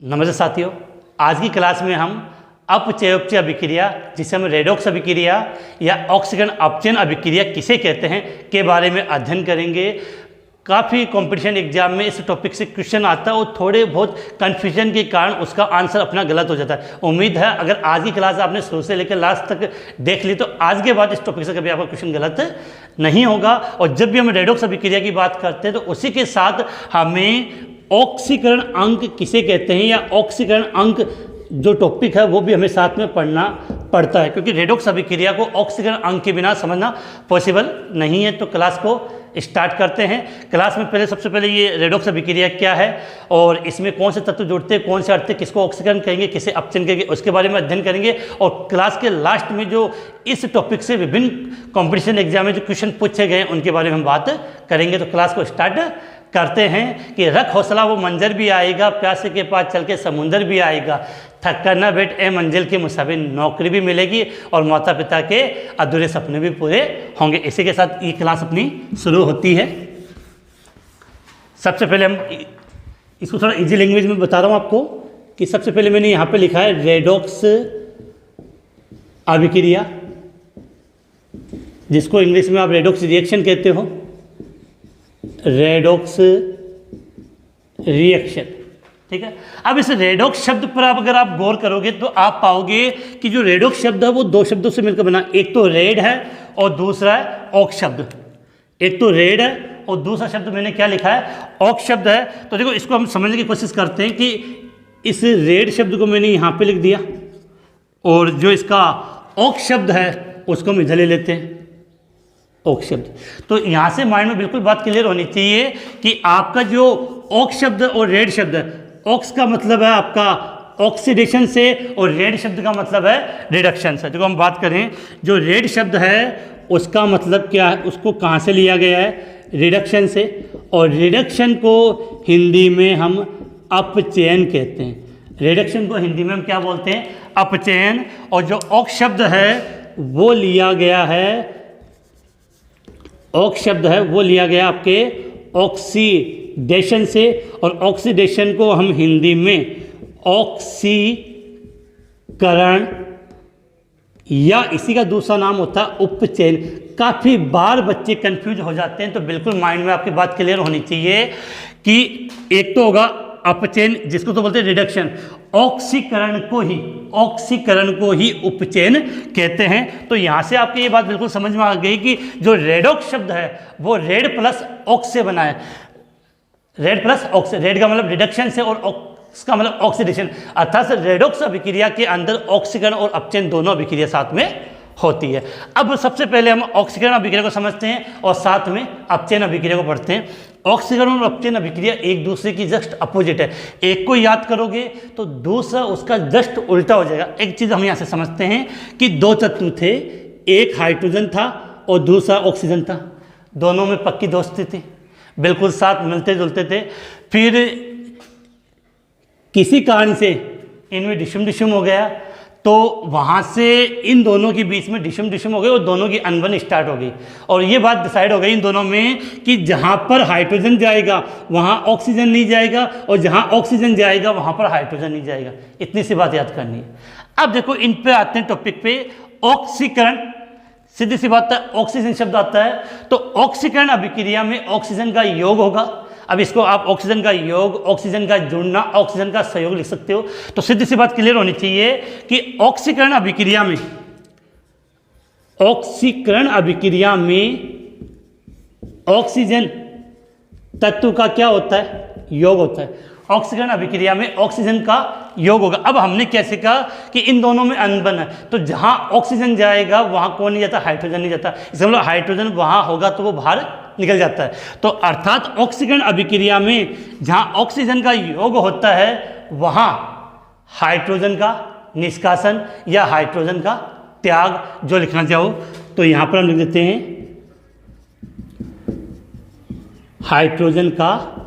नमस्ते साथियों, आज की क्लास में हम अपचयोपचय अभिक्रिया, जिसे हम रेडॉक्स अभिक्रिया या ऑक्सीकरण अपचयन अभिक्रिया किसे कहते हैं के बारे में अध्ययन करेंगे। काफ़ी कंपटीशन एग्जाम में इस टॉपिक से क्वेश्चन आता है और थोड़े बहुत कन्फ्यूजन के कारण उसका आंसर अपना गलत हो जाता है। उम्मीद है अगर आज की क्लास आपने शुरू से लेकर लास्ट तक देख ली तो आज के बाद इस टॉपिक से कभी आपका क्वेश्चन गलत नहीं होगा। और जब भी हम रेडॉक्स अभिक्रिया की बात करते हैं तो उसी के साथ हमें ऑक्सीकरण अंक किसे कहते हैं या ऑक्सीकरण अंक जो टॉपिक है वो भी हमें साथ में पढ़ना पड़ता है, क्योंकि रेडॉक्स अभिक्रिया को ऑक्सीकरण अंक के बिना समझना पॉसिबल नहीं है। तो क्लास को स्टार्ट करते हैं। क्लास में सबसे पहले ये रेडॉक्स अभिक्रिया क्या है और इसमें कौन से तत्व जुड़ते हैं, कौन से अर्थ किसको ऑक्सीकरण कहेंगे, किसे अपचयन कहेंगे, उसके बारे में अध्ययन करेंगे। और क्लास के लास्ट में जो इस टॉपिक से विभिन्न कॉम्पिटिशन एग्जाम में जो क्वेश्चन पूछे गए हैं उनके बारे में हम बात करेंगे। तो क्लास को स्टार्ट करते हैं कि रख हौसला वो मंजर भी आएगा, प्यासे के पास चल के समुंदर भी आएगा, थक कर न बैठ ए मंजिल के मुसाफिर, नौकरी भी मिलेगी और माता पिता के अधूरे सपने भी पूरे होंगे। इसी के साथ ये क्लास अपनी शुरू होती है। सबसे पहले हम इसको थोड़ा इजी लैंग्वेज में बता रहा हूँ आपको कि सबसे पहले मैंने यहाँ पे लिखा है रेडॉक्स अभिक्रिया, जिसको इंग्लिश में आप रेडॉक्स रिएक्शन कहते हो, रेडॉक्स रिएक्शन। ठीक है, अब इस रेडॉक्स शब्द पर अगर आप गौर करोगे तो आप पाओगे कि जो रेडॉक्स शब्द है वो दो शब्दों से मिलकर बना, एक तो रेड है और दूसरा है ऑक्स शब्द। एक तो रेड है और दूसरा शब्द मैंने क्या लिखा है, ऑक्स शब्द है। तो देखो इसको हम समझने की कोशिश करते हैं कि इस रेड शब्द को मैंने यहाँ पे लिख दिया और जो इसका ऑक्स शब्द है उसको हम इधर ले लेते हैं, ऑक्स शब्द। तो यहाँ से माइंड में बिल्कुल बात क्लियर होनी चाहिए कि आपका जो ऑक्स शब्द और रेड शब्द है, ऑक्स का मतलब है आपका ऑक्सीडेशन से और रेड शब्द का मतलब है रिडक्शन से। देखो हम बात करें, जो रेड शब्द है उसका मतलब क्या है, उसको कहाँ से लिया गया है, रिडक्शन से। और रिडक्शन को हिंदी में हम अपचयन कहते हैं। रिडक्शन को हिंदी में हम क्या बोलते हैं, अपचयन। और जो ऑक्स शब्द है वो लिया गया है, ऑक्स शब्द है वो लिया गया आपके ऑक्सीडेशन से, और ऑक्सीडेशन को हम हिंदी में ऑक्सीकरण या इसी का दूसरा नाम होता है उपचयन। काफ़ी बार बच्चे कंफ्यूज हो जाते हैं, तो बिल्कुल माइंड में आपकी बात क्लियर होनी चाहिए कि एक तो होगा अपचयन, जिसको तो बोलते हैं रिडक्शन, ऑक्सीकरण को ही उपचयन कहते हैं। तो यहाँ से आपकी ये बात बिल्कुल समझ में आ गई कि जो रेडॉक्स शब्द है वो रेड प्लस ऑक्स से बना है। रेड प्लस ऑक्स, रेड का मतलब रिडक्शन से और ऑक्स का मतलब ऑक्सीडेशन, अर्थात रेडॉक्स अभिक्रिया के अंदर ऑक्सीकरण और अपचयन दोनों अभिक्रिया साथ में होती है। अब सबसे पहले हम ऑक्सीकरण अभिक्रिया को समझते हैं और साथ में अपचयन अभिक्रिया को पढ़ते हैं। ऑक्सीकरण और अपचयन अभिक्रिया एक दूसरे की जस्ट अपोजिट है। एक को याद करोगे तो दूसरा उसका जस्ट उल्टा हो जाएगा। एक चीज़ हम यहाँ से समझते हैं कि दो तत्व थे, एक हाइड्रोजन था और दूसरा ऑक्सीजन था। दोनों में पक्की दोस्ती थी, बिल्कुल साथ मिलते जुलते थे। फिर किसी कारण से इनमें डिशम हो गया तो वहाँ से इन दोनों के बीच में डिशम हो गई और दोनों की अनबन स्टार्ट हो गई। और ये बात डिसाइड हो गई इन दोनों में कि जहाँ पर हाइड्रोजन जाएगा वहाँ ऑक्सीजन नहीं जाएगा और जहाँ ऑक्सीजन जाएगा वहाँ पर हाइड्रोजन नहीं जाएगा। इतनी सी बात याद करनी है। अब देखो इन पे आते हैं टॉपिक पे, ऑक्सीकरण। सीधी सी बात है, ऑक्सीजन शब्द आता है तो ऑक्सीकरण अभिक्रिया में ऑक्सीजन का योग होगा। अब इसको आप ऑक्सीजन का योग, ऑक्सीजन का जुड़ना, ऑक्सीजन का सहयोग लिख सकते हो। तो सीधी सी बात क्लियर होनी चाहिए कि ऑक्सीकरण अभिक्रिया में ऑक्सीजन तत्व का क्या होता है, योग होता है। ऑक्सीकरण अभिक्रिया में ऑक्सीजन का योग होगा। अब हमने क्या सीखा कि इन दोनों में अनबन है, तो जहां ऑक्सीजन जाएगा वहां कौन नहीं जाता, हाइड्रोजन नहीं जाता। इसका मतलब हाइड्रोजन वहां होगा तो वो बाहर निकल जाता है। तो अर्थात ऑक्सीकरण अभिक्रिया में जहां ऑक्सीजन का योग होता है वहां हाइड्रोजन का निष्कासन या हाइड्रोजन का त्याग जो लिखना चाहो तो यहां पर हम लिख देते हैं हाइड्रोजन का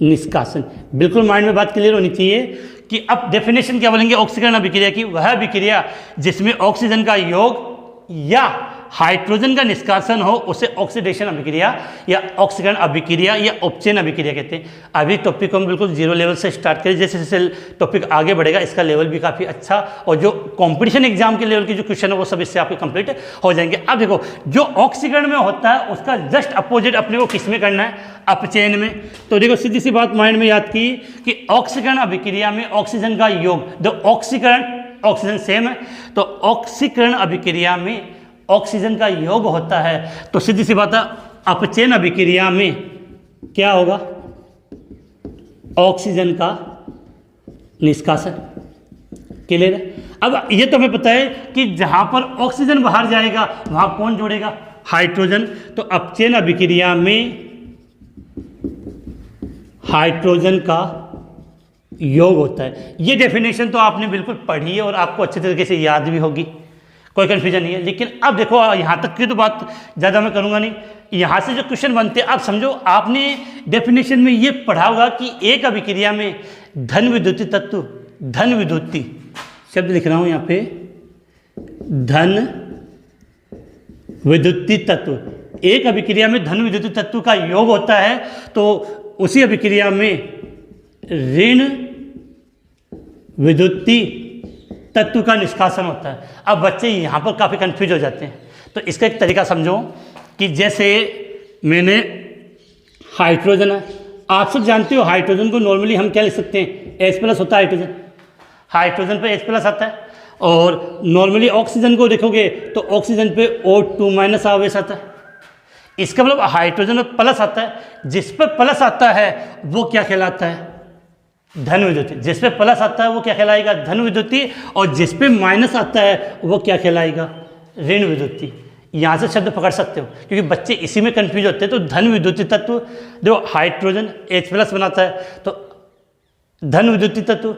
निष्कासन। बिल्कुल माइंड में बात क्लियर होनी चाहिए कि अब डेफिनेशन क्या बोलेंगे ऑक्सीकरण अभिक्रिया की, वह अभिक्रिया जिसमें ऑक्सीजन का योग या हाइड्रोजन का निष्कासन हो उसे ऑक्सीडेशन अभिक्रिया या ऑक्सीकरण अभिक्रिया या उपचयन अभिक्रिया कहते हैं। अभी टॉपिक को हम बिल्कुल जीरो लेवल से स्टार्ट करें, जैसे जैसे टॉपिक आगे बढ़ेगा इसका लेवल भी काफ़ी अच्छा, और जो कॉम्पिटिशन एग्जाम के लेवल के जो क्वेश्चन है वो सब इससे आपके कंप्लीट हो जाएंगे। अब देखो जो ऑक्सीकरण में होता है उसका जस्ट अपोजिट अपने को किस में करना है, अपचयन में। तो देखो सीधी सी बात माइंड में याद की कि ऑक्सीकरण अभिक्रिया में ऑक्सीजन का योग, जो ऑक्सीकरण ऑक्सीजन सेम है, तो ऑक्सीकरण अभिक्रिया में ऑक्सीजन का योग होता है, तो सीधी सी बात है अपचयन अभिक्रिया में क्या होगा, ऑक्सीजन का निष्कासन। क्लियर है। अब ये तो हमें पता है कि जहां पर ऑक्सीजन बाहर जाएगा वहां कौन जोड़ेगा, हाइड्रोजन। तो अपचयन अभिक्रिया में हाइड्रोजन का योग होता है। ये डेफिनेशन तो आपने बिल्कुल पढ़ी है और आपको अच्छे तरीके से याद भी होगी, कोई कन्फ्यूजन नहीं है। लेकिन अब देखो यहाँ तक की तो बात ज़्यादा मैं करूँगा नहीं, यहाँ से जो क्वेश्चन बनते हैं आप समझो, आपने डेफिनेशन में ये पढ़ा होगा कि एक अभिक्रिया में धन विद्युतीय तत्व, धन विद्युतीय शब्द लिख रहा हूँ यहाँ पे, धन विद्युतीय तत्व, एक अभिक्रिया में धन विद्युतीय तत्व का योग होता है, तो उसी अभिक्रिया में ऋण विद्युतीय तत्व का निष्कासन होता है। अब बच्चे यहाँ पर काफ़ी कंफ्यूज हो जाते हैं, तो इसका एक तरीका समझो कि जैसे मैंने हाइड्रोजन है, आप सब जानते हो हाइड्रोजन को नॉर्मली हम क्या लिख सकते हैं, H+ होता है हाइड्रोजन, हाइड्रोजन पे H+ आता है, और नॉर्मली ऑक्सीजन को देखोगे तो ऑक्सीजन पे O2- आवेश आता है। इसका मतलब हाइड्रोजन में प्लस आता है, जिस पर प्लस आता है वो क्या कहलाता है, धन विद्युतीय। जिस पे प्लस आता है वो क्या कहलाएगा, धन विद्युतीय, और जिस पे माइनस आता है वो क्या कहलाएगा, ऋण विद्युतीय। यहाँ से शब्द पकड़ सकते हो क्योंकि बच्चे इसी में कंफ्यूज होते हैं। तो धन विद्युतीय तत्व, जो हाइड्रोजन H+ बनाता है, तो धन विद्युतीय तत्व,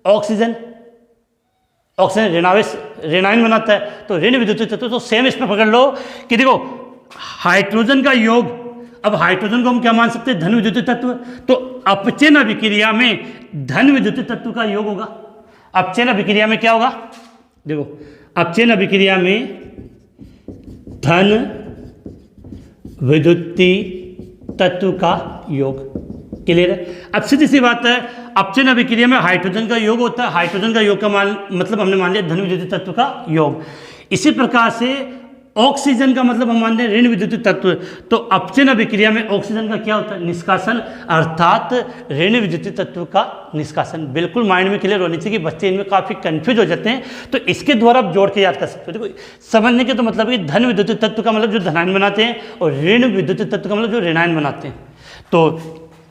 ऑक्सीजन ऋणावेश ऋणायन बनाता है, तो ऋण विद्युतीय तत्व। तो सेम इस पर पकड़ लो कि देखो हाइड्रोजन का योग, अब हाइड्रोजन को हम क्या मान सकते हैं, धन विद्युतीय तत्व, तो अपचयन अभिक्रिया में धन विद्युतीय तत्व का योग होगा। अपचयन अभिक्रिया में क्या होगा, देखो अपचयन अभिक्रिया में धन विद्युतीय तत्व का योग। क्लियर है। अब सीधी सी बात है, अपचयन अभिक्रिया में हाइड्रोजन का योग होता है, हाइड्रोजन का योग का मतलब हमने मान लिया धन विद्युतीय तत्व का योग। इसी प्रकार से ऑक्सीजन का मतलब हम मानते हैं ऋण विद्युतीय तत्व, तो अपचयन अभिक्रिया में ऑक्सीजन का क्या होता है, निष्कासन, अर्थात ऋण विद्युतीय तत्व का निष्कासन। बिल्कुल माइंड में क्लियर होनी चाहिए कि बच्चे इनमें काफ़ी कंफ्यूज हो जाते हैं, तो इसके द्वारा आप जोड़ के याद कर सकते हो। देखो समझने के तो मतलब कि धन विद्युतीय तत्व का मतलब जो धनायन बनाते हैं, और ऋण विद्युतीय तत्व का मतलब जो ऋणायन बनाते हैं। तो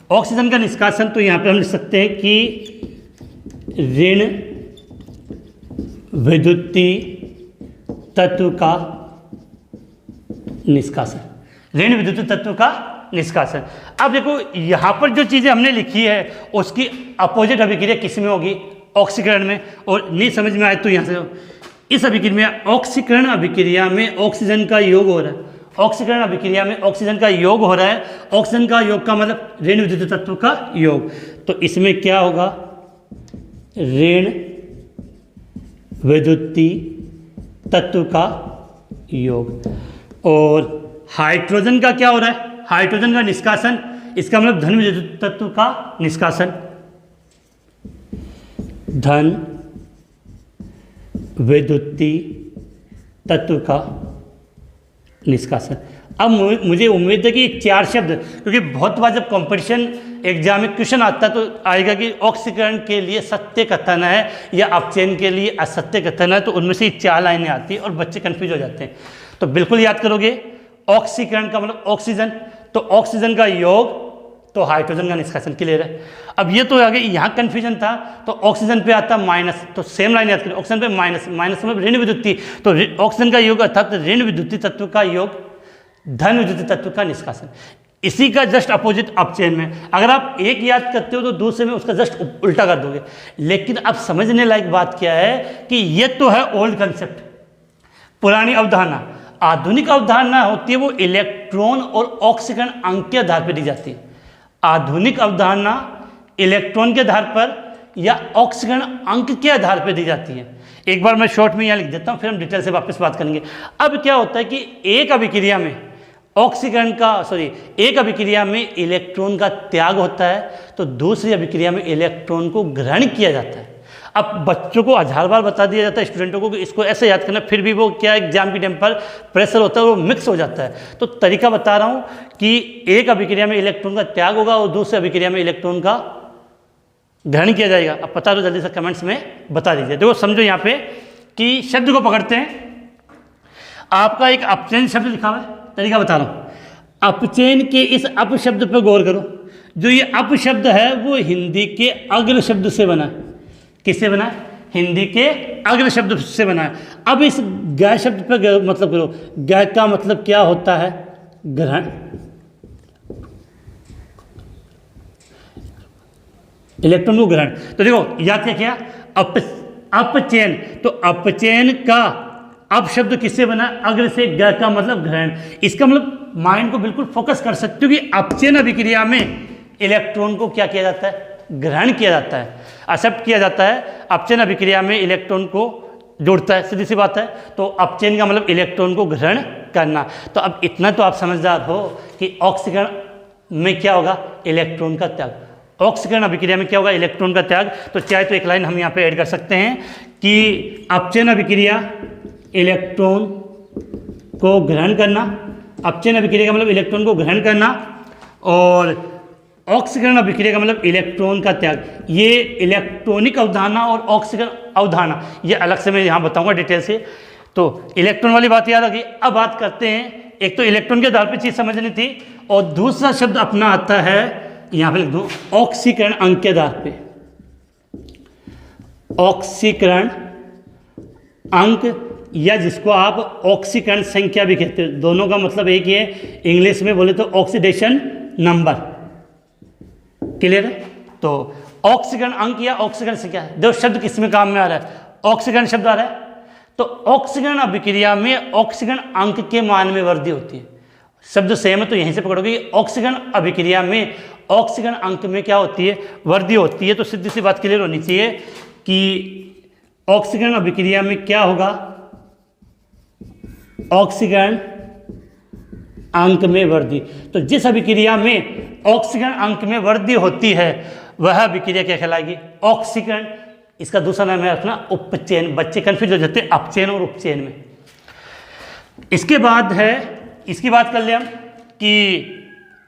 ऑक्सीजन का निष्कासन, तो यहाँ पर हम लिख सकते हैं कि ऋण विद्युतीय तत्व का निष्कासन, ऋण विद्युतीय तत्व का निष्कासन। अब देखो यहाँ पर जो चीज़ें हमने लिखी है उसकी अपोजिट अभिक्रिया किस में होगी, ऑक्सीकरण में। और नहीं समझ में आए तो यहाँ से इस अभिक्रिया में, ऑक्सीकरण अभिक्रिया में ऑक्सीजन का योग हो रहा है, ऑक्सीकरण अभिक्रिया में ऑक्सीजन का योग हो रहा है। ऑक्सीजन का योग का मतलब ऋण विद्युतीय तत्व का योग, तो इसमें क्या होगा, ऋण विद्युतीय तत्व का योग। और हाइड्रोजन का क्या हो रहा है, हाइड्रोजन का निष्कासन, इसका मतलब धन विद्युतीय तत्व का निष्कासन, धन विद्युतीय तत्व का निष्कासन। अब मुझे उम्मीद है कि 4 शब्द, क्योंकि बहुत बार जब कंपटीशन एग्जाम में क्वेश्चन आता है तो आएगा कि ऑक्सीकरण के लिए सत्य कथन है या अपचयन के लिए असत्य कथन है, तो उनमें से 4 लाइनें आती हैं और बच्चे कंफ्यूज हो जाते हैं। तो बिल्कुल याद करोगे, ऑक्सीकरण का मतलब ऑक्सीजन, तो ऑक्सीजन का योग, तो हाइड्रोजन का निष्कासन। क्लियर है। अब ये तो आगे यहाँ कन्फ्यूजन था, तो ऑक्सीजन पे आता माइनस, तो सेम लाइन याद करें, ऑक्सीजन पे माइनस, माइनस मतलब ऋण विद्युतीय, तो ऑक्सीजन का योग अर्थात ऋण विद्युतीय तत्व का योग, धन विद्युतीय तत्व का निष्कासन। इसी का जस्ट अपोजिट अपचयन में। अगर आप एक याद करते हो तो दूसरे में उसका जस्ट उल्टा कर दोगे। लेकिन अब समझने लायक बात क्या है कि ये तो है ओल्ड कंसेप्ट, पुरानी अवधारणा। आधुनिक अवधारणा होती है वो इलेक्ट्रॉन और ऑक्सीकरण अंक के आधार पर दी जाती है। आधुनिक अवधारणा इलेक्ट्रॉन के आधार पर या ऑक्सीकरण अंक के आधार पर दी जाती है। एक बार मैं शॉर्ट में यहाँ लिख देता हूँ, फिर हम डिटेल से वापस बात करेंगे। अब क्या होता है कि एक अभिक्रिया में एक अभिक्रिया में इलेक्ट्रॉन का त्याग होता है, तो दूसरी अभिक्रिया में इलेक्ट्रॉन को ग्रहण किया जाता है। अब बच्चों को 1000 बार बता दिया जाता है स्टूडेंटों को कि इसको ऐसे याद करना, फिर भी वो क्या एग्जाम के टाइम पर प्रेशर होता है, वो मिक्स हो जाता है। तो तरीका बता रहा हूँ कि एक अभिक्रिया में इलेक्ट्रॉन का त्याग होगा और दूसरी अभिक्रिया में इलेक्ट्रॉन का ग्रहण किया जाएगा। अब पता तो जल्दी से कमेंट्स में बता दीजिए। देखो समझो यहाँ पे कि शब्द को पकड़ते हैं। आपका एक अपचयन शब्द लिखा हुआ है, तरीका बता रहा हूँ। अपचयन के इस अप शब्द पर गौर करो। जो ये अप शब्द है वो हिंदी के अग्र शब्द से बना है। किससे बना है? हिंदी के अग्र शब्द से बना है। अब इस ग शब्द पर मतलब करो। ग का मतलब क्या होता है? ग्रहण। इलेक्ट्रॉन को ग्रहण। तो देखो याद क्या किया? अपचयन। तो अपचयन का अप शब्द किससे बना? अग्र से। ग का मतलब ग्रहण। इसका मतलब माइंड को बिल्कुल फोकस कर सकते हो कि अपचयन अभिक्रिया में इलेक्ट्रॉन को क्या किया जाता है? ग्रहण किया जाता है, एक्सेप्ट किया जाता है। अपचयन अभिक्रिया में इलेक्ट्रॉन को जोड़ता है, सीधी सी बात है। तो अपचयन का मतलब इलेक्ट्रॉन को ग्रहण करना। तो अब इतना तो आप समझदार हो कि ऑक्सीकरण में क्या होगा? इलेक्ट्रॉन का त्याग। ऑक्सीकरण अभिक्रिया में क्या होगा? इलेक्ट्रॉन का त्याग। तो चाहे तो एक लाइन हम यहाँ पे ऐड कर सकते हैं कि अपचयन अभिक्रिया इलेक्ट्रॉन को ग्रहण करना। अपचयन अभिक्रिया का मतलब इलेक्ट्रॉन को ग्रहण करना, और ऑक्सीकरण अभिक्रिया का मतलब इलेक्ट्रॉन का त्याग। ये इलेक्ट्रॉनिक अवधारणा और ऑक्सीकरण अवधारणा ये अलग से मैं यहाँ बताऊंगा डिटेल से। तो इलेक्ट्रॉन वाली बात याद रखिए। अब बात करते हैं, एक तो इलेक्ट्रॉन के आधार पर चीज़ समझनी थी, और दूसरा शब्द अपना आता है, यहाँ पे लिख दो, ऑक्सीकरण अंक के आधार पे। ऑक्सीकरण अंक, या जिसको आप ऑक्सीकरण संख्या भी कहते हो, दोनों का मतलब एक ही है। इंग्लिश में बोले तो ऑक्सीडेशन नंबर। क्लियर है? तो ऑक्सीकरण अंक या ऑक्सीकरण संख्या, दो शब्द किसमें काम में आ रहा है? ऑक्सीकरण शब्द आ रहा है। तो ऑक्सीकरण अभिक्रिया में ऑक्सीकरण अंक के मान में वृद्धि होती है। शब्द सेम है तो यहीं से पकड़ोगे। ऑक्सीकरण अभिक्रिया में ऑक्सीकरण अंक में क्या होती है? वृद्धि होती है। तो सीधी सी बात क्लियर होनी चाहिए कि ऑक्सीकरण अभिक्रिया में क्या होगा? ऑक्सीकरण अंक में वृद्धि। तो जिस अभिक्रिया में ऑक्सीकरण अंक में वृद्धि होती है वह अभिक्रिया क्या कहलाएगी? ऑक्सीकरण। इसका दूसरा नाम है रखना उपचयन। बच्चे कंफ्यूज हो जाते हैं अपचयन और उपचयन में। इसके बाद है, इसकी बात कर ले हम कि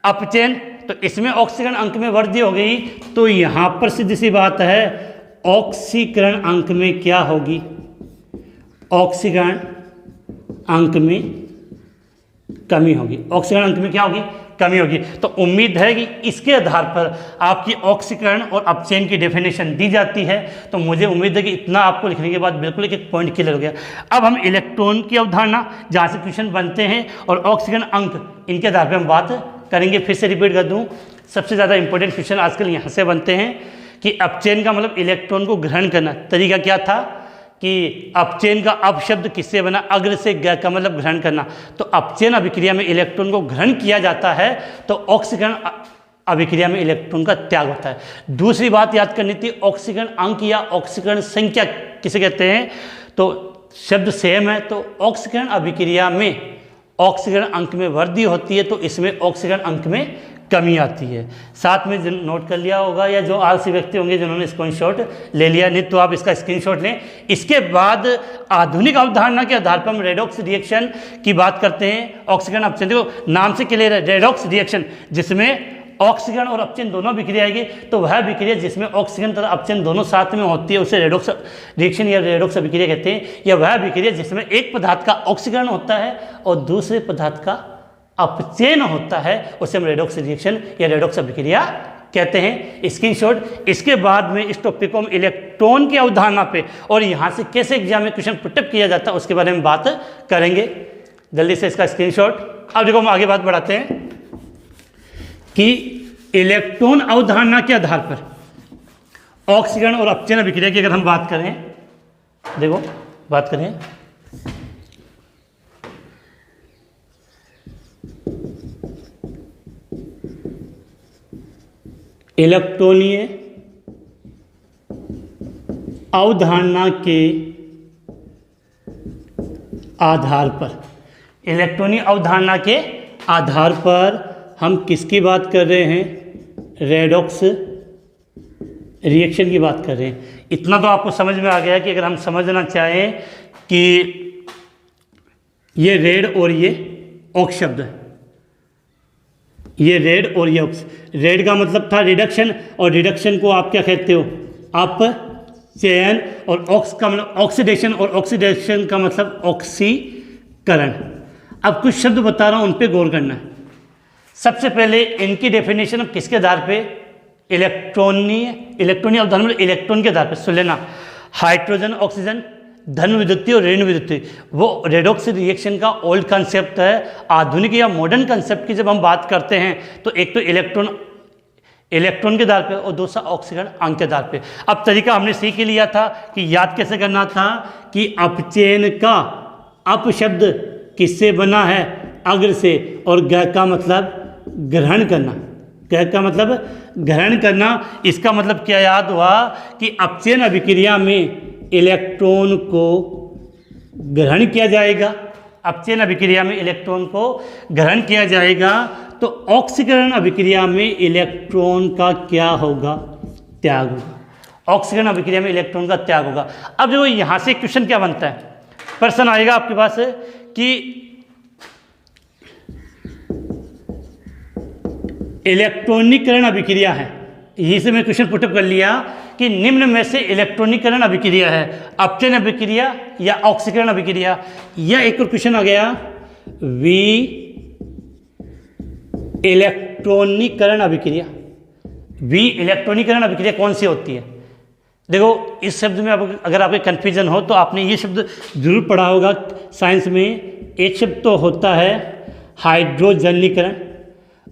अपचयन। तो इसमें ऑक्सीकरण अंक में वृद्धि हो गई, तो यहां पर सीधी सी बात है ऑक्सीकरण अंक में क्या होगी? ऑक्सीकरण अंक में कमी होगी। ऑक्सीकरण अंक में क्या होगी? कमी होगी। तो उम्मीद है कि इसके आधार पर आपकी ऑक्सीकरण और अपचयन की डेफिनेशन दी जाती है। तो मुझे उम्मीद है कि इतना आपको लिखने के बाद बिल्कुल एक पॉइंट क्लियर हो गया। अब हम इलेक्ट्रॉन की अवधारणा जहाँ से क्वेश्चन बनते हैं और ऑक्सीकरण अंक, इनके आधार पर हम बात करेंगे। फिर से रिपीट कर दूँ, सबसे ज़्यादा इंपॉर्टेंट क्वेश्चन आजकल यहाँ से बनते हैं कि अपचयन का मतलब इलेक्ट्रॉन को ग्रहण करना। तरीका क्या था कि अपचयन का अपशब्द किससे बना? अग्र से। ग का मतलब ग्रहण करना। तो अपचयन अभिक्रिया में इलेक्ट्रॉन को ग्रहण किया जाता है, तो ऑक्सीकरण अभिक्रिया में इलेक्ट्रॉन का त्याग होता है। दूसरी बात याद करनी थी, ऑक्सीकरण अंक या ऑक्सीकरण संख्या किसे कहते हैं? तो शब्द सेम है। तो ऑक्सीकरण अभिक्रिया में ऑक्सीकरण अंक में वृद्धि होती है, तो इसमें ऑक्सीकरण अंक में कमी आती है। साथ में नोट कर लिया होगा, या जो आलसी व्यक्ति होंगे जिन्होंने स्क्रीनशॉट ले लिया, नहीं तो आप इसका स्क्रीनशॉट लें। इसके बाद आधुनिक अवधारणा के आधार पर हम रेडॉक्स रिएक्शन की बात करते हैं। ऑक्सीकरण अपचयन, देखो नाम से क्लियर है, रेडॉक्स रिएक्शन, जिसमें ऑक्सीकरण और अपचयन दोनों विक्रिया आएगी। तो वह विक्रिया जिसमें ऑक्सीकरण तथा अपचयन दोनों साथ में होती है उसे रेडॉक्स रिएक्शन या रेडॉक्स अभिक्रिया कहते हैं। या वह विक्रिया जिसमें एक पदार्थ का ऑक्सीकरण होता है और दूसरे पदार्थ का अपचयन होता है उसे हम रेडॉक्स रिएक्शन या रेडॉक्स अभिक्रिया कहते हैं। स्क्रीनशॉट। इसके बाद में इस टॉपिक को हम इलेक्ट्रॉन की अवधारणा पे और यहाँ से कैसे एग्जाम में क्वेश्चन पुटअप किया जाता है उसके बारे में बात करेंगे। जल्दी से इसका स्क्रीनशॉट। अब देखो हम आगे बात बढ़ाते हैं कि इलेक्ट्रॉन अवधारणा के आधार पर ऑक्सीकरण और अपचयन अभिक्रिया की अगर हम बात करें, देखो बात करें इलेक्ट्रॉनीय अवधारणा के आधार पर, इलेक्ट्रॉनिक अवधारणा के आधार पर हम किसकी बात कर रहे हैं? रेडॉक्स रिएक्शन की बात कर रहे हैं। इतना तो आपको समझ में आ गया कि अगर हम समझना चाहें कि ये रेड और ये ऑक्स शब्द है, ये रेड और ये ऑक्स, रेड का मतलब था रिडक्शन, और रिडक्शन को आप क्या कहते हो? आप चयन, और ऑक्स का मतलब ऑक्सीडेशन, और ऑक्सीडेशन का मतलब ऑक्सीकरण। अब कुछ शब्द बता रहा हूँ, उन पे गौर करना है। सबसे पहले इनकी डेफिनेशन किसके आधार पे? इलेक्ट्रॉनिक अवधारणा, इलेक्ट्रॉन के आधार पे सुन लेना। हाइड्रोजन ऑक्सीजन, धन विद्युतीय और ऋण विद्युतीय, वो रेडॉक्स रिएक्शन का ओल्ड कंसेप्ट है। आधुनिक या मॉडर्न कंसेप्ट की जब हम बात करते हैं तो एक तो इलेक्ट्रॉन के आधार पे और दूसरा ऑक्सीकरण अंक के आधार पे। अब तरीका हमने सीख लिया था कि याद कैसे करना था कि अपचयन का अप शब्द किससे बना है? अग्र से, और ग का मतलब ग्रहण करना, ग का मतलब ग्रहण करना। इसका मतलब क्या याद हुआ कि अपचयन अभिक्रिया में इलेक्ट्रॉन को ग्रहण किया जाएगा, अपचयन अभिक्रिया में इलेक्ट्रॉन को ग्रहण किया जाएगा, तो ऑक्सीकरण अभिक्रिया में इलेक्ट्रॉन का क्या होगा? त्याग होगा। ऑक्सीकरण अभिक्रिया में इलेक्ट्रॉन का त्याग होगा। अब जो यहाँ से क्वेश्चन क्या बनता है, प्रश्न आएगा आपके पास कि इलेक्ट्रॉनिकरण अभिक्रिया है, यहीं से मैं क्वेश्चन पुटअप कर लिया कि निम्न में से इलेक्ट्रॉनिकरण अभिक्रिया है अपचयन अभिक्रिया या ऑक्सीकरण अभिक्रिया। या एक और क्वेश्चन आ गया, वी इलेक्ट्रॉनिकरण अभिक्रिया। वी इलेक्ट्रॉनिकरण अभिक्रिया कौन सी होती है? देखो, इस शब्द में अगर आपके कन्फ्यूजन हो तो आपने ये शब्द जरूर पढ़ा होगा साइंस में। एक शब्द तो होता है हाइड्रोजनीकरण,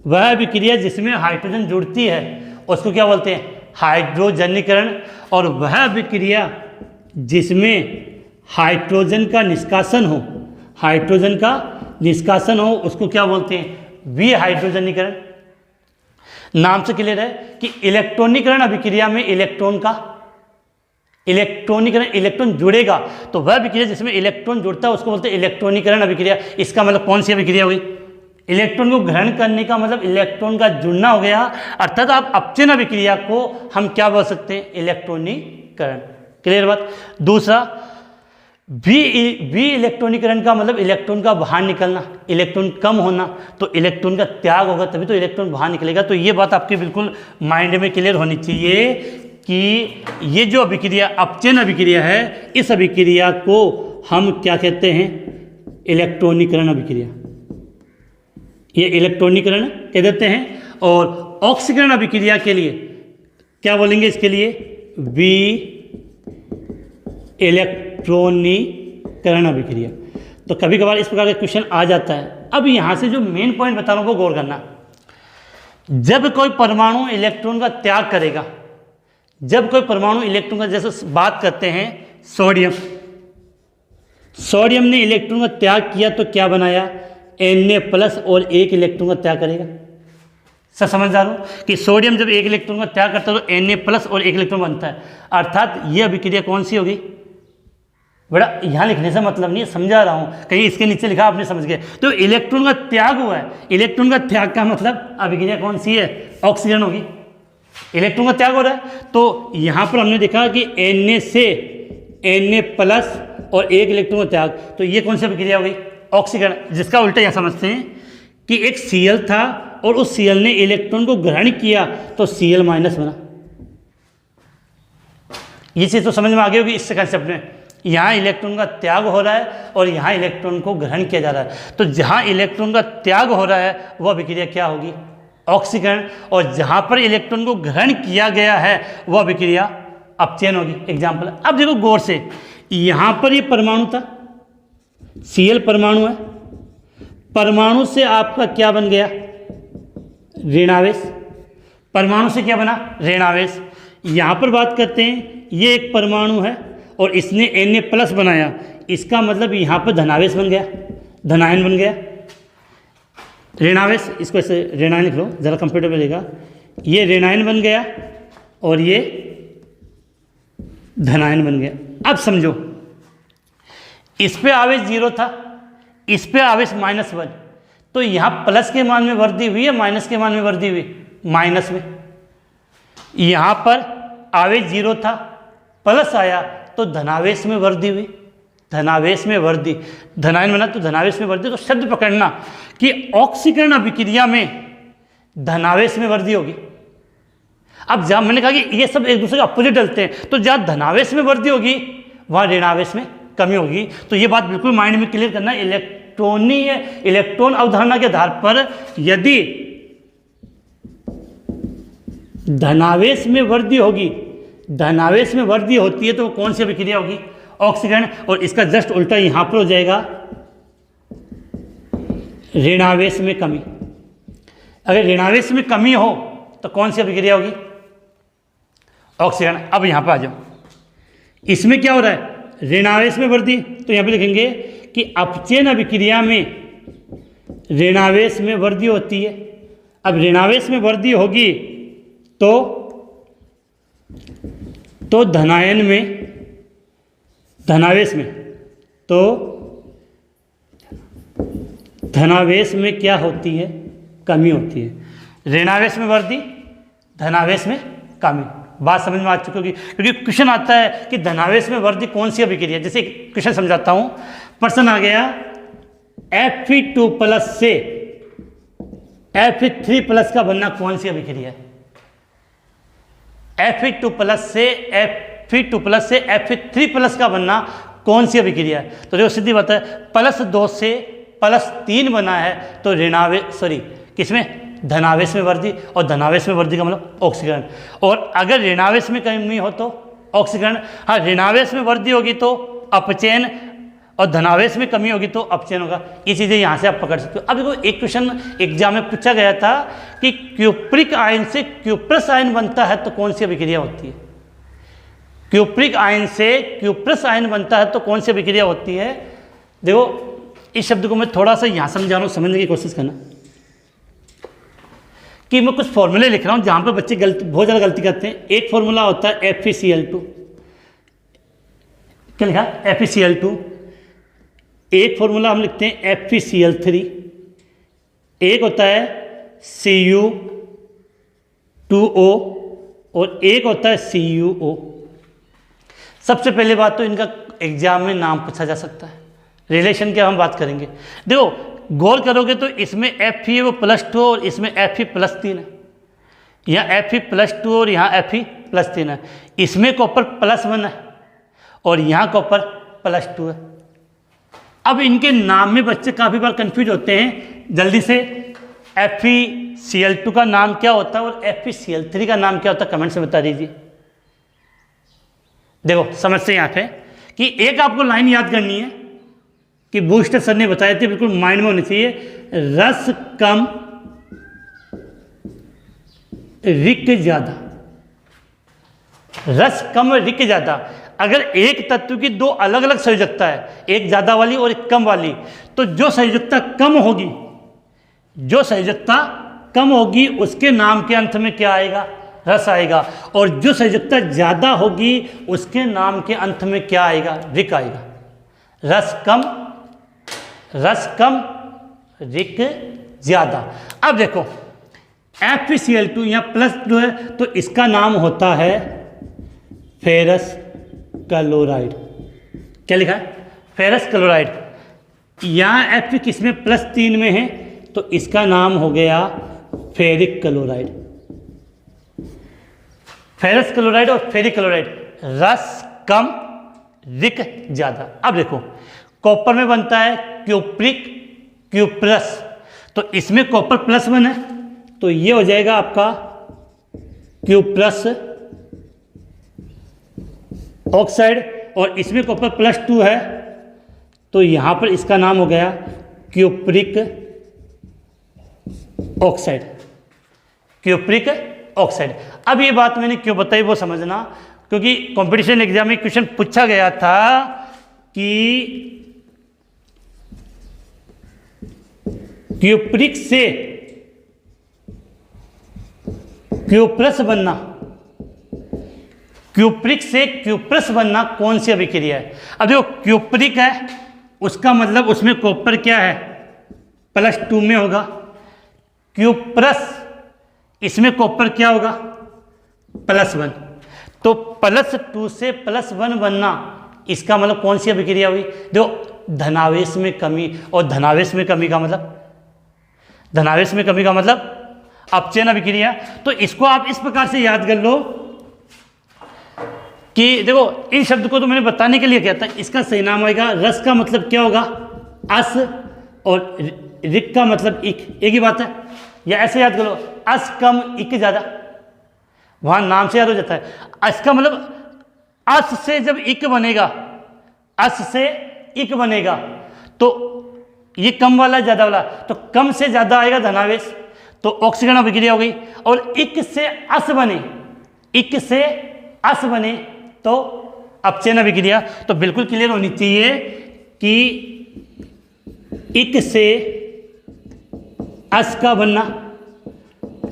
वह अभिक्रिया जिसमें हाइड्रोजन जुड़ती है उसको क्या बोलते हैं? हाइड्रोजनीकरण। और वह अभिक्रिया जिसमें हाइड्रोजन का निष्कासन हो, हाइड्रोजन का निष्कासन हो, उसको क्या बोलते हैं? विहाइड्रोजनीकरण। नाम से क्लियर है कि इलेक्ट्रॉनिकरण अभिक्रिया में इलेक्ट्रॉन जुड़ेगा, तो वह अभिक्रिया जिसमें इलेक्ट्रॉन जुड़ता है उसको बोलते हैं इलेक्ट्रॉनिकरण अभिक्रिया। इसका मतलब कौन सी अभिक्रिया हुई? इलेक्ट्रॉन को ग्रहण करने का मतलब इलेक्ट्रॉन का जुड़ना हो गया, अर्थात आप अपचयन अभिक्रिया को हम क्या बोल सकते हैं? इलेक्ट्रॉनिकरण। क्लियर बात। दूसरा, भी इलेक्ट्रॉनिकरण का मतलब इलेक्ट्रॉन का बाहर निकलना, इलेक्ट्रॉन कम होना, तो इलेक्ट्रॉन का त्याग होगा तभी तो इलेक्ट्रॉन बाहर निकलेगा। तो ये बात आपके बिल्कुल माइंड में क्लियर होनी चाहिए कि ये जो अभिक्रिया अपचयन अभिक्रिया है, इस अभिक्रिया को हम क्या कहते हैं? इलेक्ट्रॉनिकरण अभिक्रिया। ये इलेक्ट्रॉनिकरण कह देते हैं। और ऑक्सीकरण अभिक्रिया के लिए क्या बोलेंगे? इसके लिए वी इलेक्ट्रॉनिकरण अभिक्रिया। तो कभी कभार इस प्रकार का क्वेश्चन आ जाता है। अब यहाँ से जो मेन पॉइंट बता रहा हूँ वो गौर करना। जब कोई परमाणु इलेक्ट्रॉन का त्याग करेगा, जब कोई परमाणु इलेक्ट्रॉन का, जैसे बात करते हैं सोडियम ने इलेक्ट्रॉन का त्याग किया तो क्या बनाया? Na+ और एक इलेक्ट्रॉन का त्याग करेगा। सब समझदार हो कि सोडियम जब एक इलेक्ट्रॉन का त्याग करता है तो Na+ और एक इलेक्ट्रॉन बनता है, अर्थात ये अभिक्रिया कौन सी होगी? बड़ा यहाँ लिखने से मतलब नहीं है, समझा रहा हूँ, कहीं इसके नीचे लिखा आपने समझ गए। तो इलेक्ट्रॉन का त्याग हुआ है, इलेक्ट्रॉन का त्याग का मतलब अभिक्रिया कौन सी है? ऑक्सीजन होगी। इलेक्ट्रॉन का त्याग हो रहा है, तो यहाँ पर हमने देखा कि Na से Na+ और एक इलेक्ट्रॉन का त्याग, तो ये कौन सी अभिक्रिया हो गई? ऑक्सीकरण। जिसका उल्टा यह समझते हैं कि एक Cl था और उस Cl ने इलेक्ट्रॉन को ग्रहण किया तो Cl- बना। ये चीज़ तो समझ में आ गई होगी इस कंसेप्ट में। यहाँ इलेक्ट्रॉन का त्याग हो रहा है और यहाँ इलेक्ट्रॉन को ग्रहण किया जा रहा है, तो जहाँ इलेक्ट्रॉन का त्याग हो रहा है वह अभिक्रिया क्या होगी? ऑक्सीकरण। और जहाँ पर इलेक्ट्रॉन को ग्रहण किया गया है वह अभिक्रिया अपचयन होगी। एग्जाम्पल, अब देखो गौर से, यहाँ पर ये परमाणु था, Cl परमाणु है, परमाणु से आपका क्या बन गया? ऋणावेश। परमाणु से क्या बना? ऋणावेश। यहाँ पर बात करते हैं, ये एक परमाणु है और इसने Na+ बनाया, इसका मतलब यहाँ पर धनावेश बन गया, धनायन बन गया। ऋणावेश, इसको ऐसे ऋणायन लिख लो, ज़रा कंप्यूटर में लेगा। ये ऋणायन बन गया और ये धनायन बन गया। अब समझो, इस पे आवेश 0 था, इस पे आवेश -1, तो यहाँ प्लस के मान में वृद्धि हुई है, माइनस के मान में वृद्धि हुई, माइनस में। यहाँ पर आवेश 0 था, प्लस आया तो धनावेश में वृद्धि हुई, धनावेश में वृद्धि, धनायन बना तो धनावेश में वृद्धि। तो शब्द पकड़ना कि ऑक्सीकरण अभिक्रिया में धनावेश में वृद्धि होगी। अब जहाँ मैंने कहा कि ये सब एक दूसरे के अपोजिट डलते हैं, तो जहाँ धनावेश में वृद्धि होगी वहाँ ऋणावेश में कमी होगी। तो ये बात बिल्कुल माइंड में क्लियर करना। इलेक्ट्रॉन अवधारणा के आधार पर यदि धनावेश में वृद्धि होगी, धनावेश में वृद्धि होती है तो कौन सी अभिक्रिया होगी? ऑक्सीकरण। और इसका जस्ट उल्टा यहाँ पर हो जाएगा, ऋणावेश में कमी। अगर ऋणावेश में कमी हो तो कौन सी अभिक्रिया होगी? ऑक्सीकरण। अब यहाँ पर आ जाओ, इसमें क्या हो रहा है? ऋणावेश में वृद्धि, तो यहाँ पे लिखेंगे कि अपचयन अभिक्रिया में ऋणावेश में वृद्धि होती है। अब ऋणावेश में वृद्धि होगी तो धनायन में, धनावेश में, तो धनावेश में क्या होती है? कमी होती है। ऋणावेश में वृद्धि, धनावेश में कमी। बात समझ में आ चुकी होगी, क्योंकि क्वेश्चन आता है कि धनावेश में वृद्धि कौन सी अभिक्रिया। जैसे क्वेश्चन समझाता हूं, प्रश्न आ गया Fe2+ से Fe3+ का बनना कौन सी अभिक्रिया है? Fe2+ से Fe3+ का बनना कौन सी अभिक्रिया है? तो देखो सीधी बात है, +2 से +3 बना है तो किसमें? धनावेश में वृद्धि। और धनावेश में वृद्धि का मतलब ऑक्सीकरण। और अगर ऋणावेश में कमी हो तो ऑक्सीकरण। हाँ, ऋणावेश में वृद्धि होगी तो अपचयन, और धनावेश में कमी होगी तो अपचयन होगा। ये चीज़ें यहाँ से आप पकड़ सकते हो। अब देखो, एक क्वेश्चन एग्जाम में पूछा गया था कि क्यूप्रिक आयन से क्यूप्रस आयन बनता है तो कौन सी अभिक्रिया होती है? क्यूप्रिक आयन से क्यूप्रस आयन बनता है तो कौन सी अभिक्रिया होती है? देखो, इस शब्द को मैं थोड़ा सा यहाँ समझा रहा हूँ, समझने की कोशिश करना कि मैं कुछ फॉर्मूले लिख रहा हूँ जहाँ पर बच्चे बहुत ज़्यादा गलती करते हैं। एक फॉर्मूला होता है FeCl2, क्या लिखा? FeCl2। एक फॉर्मूला हम लिखते हैं FeCl3, एक होता है Cu2O और एक होता है CuO। सबसे पहले बात तो इनका एग्जाम में नाम पूछा जा सकता है, रिलेशन की हम बात करेंगे। देखो, गौर करोगे तो इसमें Fe+2 और इसमें Fe+3 है, यहाँ Fe+2 और यहाँ Fe+3 है। इसमें कॉपर +1 है और यहाँ कॉपर +2 है। अब इनके नाम में बच्चे काफ़ी बार कंफ्यूज होते हैं। जल्दी से FeCl2 का नाम क्या होता है और FeCl3 का नाम क्या होता है, कमेंट से बता दीजिए। देखो, समझते हैं यहाँ पे कि एक आपको लाइन याद करनी है कि बूस्टर सर ने बताया थी, बिल्कुल माइंड में होनी चाहिए। रस कम रिक ज्यादा, रस कम रिक ज्यादा। अगर एक तत्व की दो अलग अलग संयोजकता है, एक ज्यादा वाली और एक कम वाली, तो जो संयोजकता कम होगी, जो संयोजकता कम होगी उसके नाम के अंत में क्या आएगा? रस आएगा। और जो संयोजकता ज्यादा होगी उसके नाम के अंत में क्या आएगा? रिक आएगा। रस कम रिक ज्यादा। अब देखो, FeCl2 यहाँ +2 है तो इसका नाम होता है फेरस क्लोराइड। क्या लिखा है? Ferrous chloride. यहाँ Fe किसमें? +3 में है तो इसका नाम हो गया फेरिक क्लोराइड। फेरस क्लोराइड और फेरिक क्लोराइड, रस कम रिक ज्यादा। अब देखो, कॉपर में बनता है क्यूप्रस, तो इसमें कॉपर +1 है तो ये हो जाएगा आपका क्यूप्रस ऑक्साइड, और इसमें कॉपर +2 है तो यहाँ पर इसका नाम हो गया क्यूप्रिक ऑक्साइड। Cupric oxide. अब ये बात मैंने क्यों बताई वो समझना, क्योंकि कंपटीशन एग्जाम में क्वेश्चन पूछा गया था कि क्यूप्रिक से क्यूप्रस बनना, क्यूप्रिक से क्यूप्रस बनना कौन सी अभिक्रिया है? अब देखो क्यूप्रिक है, उसका मतलब उसमें कॉपर क्या है, +2 में होगा। क्यूप्रस, इसमें कॉपर क्या होगा, +1। तो +2 से +1 बनना, इसका मतलब कौन सी अभिक्रिया हुई? देखो धनावेश में कमी, और धनावेश में कमी का मतलब, धनावेश में कमी का मतलब अपचयन अभिक्रिया। तो इसको आप इस प्रकार से याद कर लो कि देखो इन शब्द को तो मैंने बताने के लिए किया था, इसका सही नाम आएगा रस का मतलब क्या होगा, अस, और रिक का मतलब इक, एक ही बात है। या ऐसे याद करो, अस कम इक ज़्यादा, वहाँ नाम से याद हो जाता है। अस का मतलब अस से जब इक बनेगा, अस से इक बनेगा तो ये कम वाला ज़्यादा वाला, तो कम से ज़्यादा आएगा धनावेश, तो ऑक्सीकरण अभिक्रिया हो गई। और इक से अस बने, इक से अस बने तो अपचयन अभिक्रिया। तो बिल्कुल क्लियर होनी चाहिए कि इक से अस का बनना,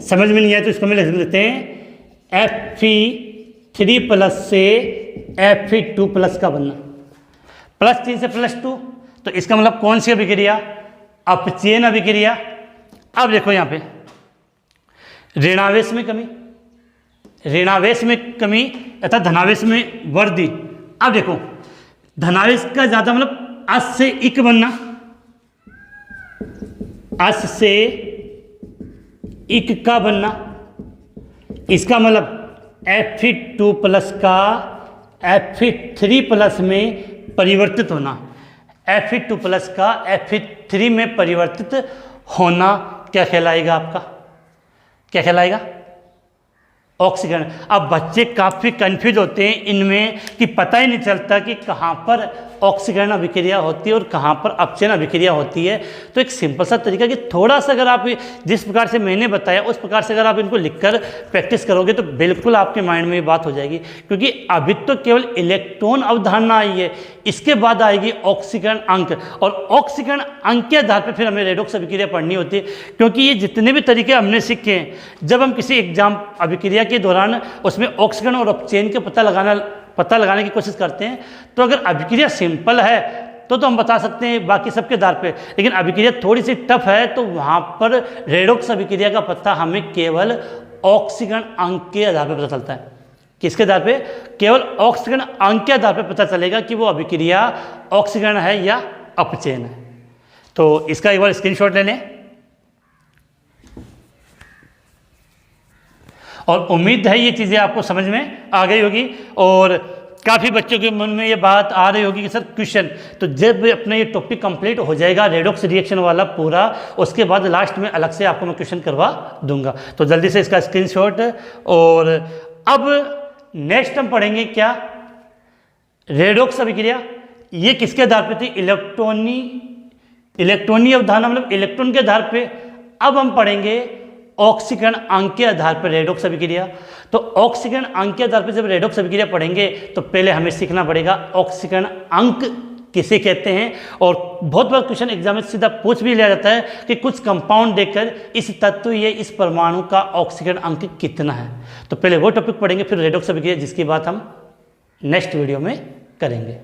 समझ में नहीं आया तो इसको मैं लिख देते हैं Fe3+ से Fe2+ का बनना, +3 से +2, तो इसका मतलब कौन सी अभिक्रिया, अपचयन अभिक्रिया। अब देखो यहाँ पे ऋणावेश में कमी, ऋणावेश में कमी तथा धनावेश में वृद्धि। अब देखो धनावेश का ज्यादा मतलब अस से इक बनना, अस से इक का बनना, इसका मतलब Fe2+ का Fe3+ में परिवर्तित होना, Fe2+ का Fe3 में परिवर्तित होना क्या कहलाएगा आपका, क्या कहलाएगा, ऑक्सीकरण। अब बच्चे काफ़ी कंफ्यूज होते हैं इनमें कि पता ही नहीं चलता कि कहाँ पर ऑक्सीकरण अभिक्रिया होती है और कहाँ पर अपचयन अभिक्रिया होती है। तो एक सिंपल सा तरीका कि थोड़ा सा अगर आप जिस प्रकार से मैंने बताया उस प्रकार से अगर आप इनको लिखकर प्रैक्टिस करोगे तो बिल्कुल आपके माइंड में ये बात हो जाएगी। क्योंकि अभी तो केवल इलेक्ट्रॉन अवधारणा आई है, इसके बाद आएगी ऑक्सीकरण अंक, और ऑक्सीकरण अंक के आधार पर फिर हमें रेडॉक्स अभिक्रिया पढ़नी होती है। क्योंकि ये जितने भी तरीके हमने सीखे हैं, जब हम किसी एग्जाम अभिक्रिया के दौरान उसमें ऑक्सीकरण और अपचयन के पता लगाने की कोशिश करते हैं, तो अगर अभिक्रिया सिंपल है तो हम बता सकते हैं बाकी सबके आधार पे, लेकिन अभिक्रिया थोड़ी सी टफ है तो वहाँ पर रेडॉक्स अभिक्रिया का पता हमें केवल ऑक्सीकरण अंक के आधार पर पता चलता है। किसके आधार पे? केवल ऑक्सीकरण अंक के आधार पर पता चलेगा कि वो अभिक्रिया ऑक्सीकरण है या अपचयन है। तो इसका एक बार स्क्रीनशॉट ले लें, और उम्मीद है ये चीज़ें आपको समझ में आ गई होगी। और काफ़ी बच्चों के मन में ये बात आ रही होगी कि सर क्वेश्चन, तो जब अपना ये टॉपिक कंप्लीट हो जाएगा रेडॉक्स रिएक्शन वाला पूरा, उसके बाद लास्ट में अलग से आपको मैं क्वेश्चन करवा दूंगा। तो जल्दी से इसका स्क्रीनशॉट। और अब नेक्स्ट हम पढ़ेंगे क्या, रेडॉक्स अभिक्रिया। ये किसके आधार पर थी? इलेक्ट्रॉनी अवधारणा, मतलब इलेक्ट्रॉन के आधार पर। अब हम पढ़ेंगे ऑक्सीकरण अंक के आधार पर रेडॉक्स अभिक्रिया। तो ऑक्सीकरण अंक के आधार पर जब रेडॉक्स अभिक्रिया पढ़ेंगे तो पहले हमें सीखना पड़ेगा ऑक्सीकरण अंक किसे कहते हैं। और बहुत बार क्वेश्चन एग्जाम में सीधा पूछ भी लिया जाता है कि कुछ कंपाउंड देकर इस तत्व या इस परमाणु का ऑक्सीकरण अंक कितना है। तो पहले वो टॉपिक पढ़ेंगे, फिर रेडॉक्स अभिक्रिया, जिसकी बात हम नेक्स्ट वीडियो में करेंगे।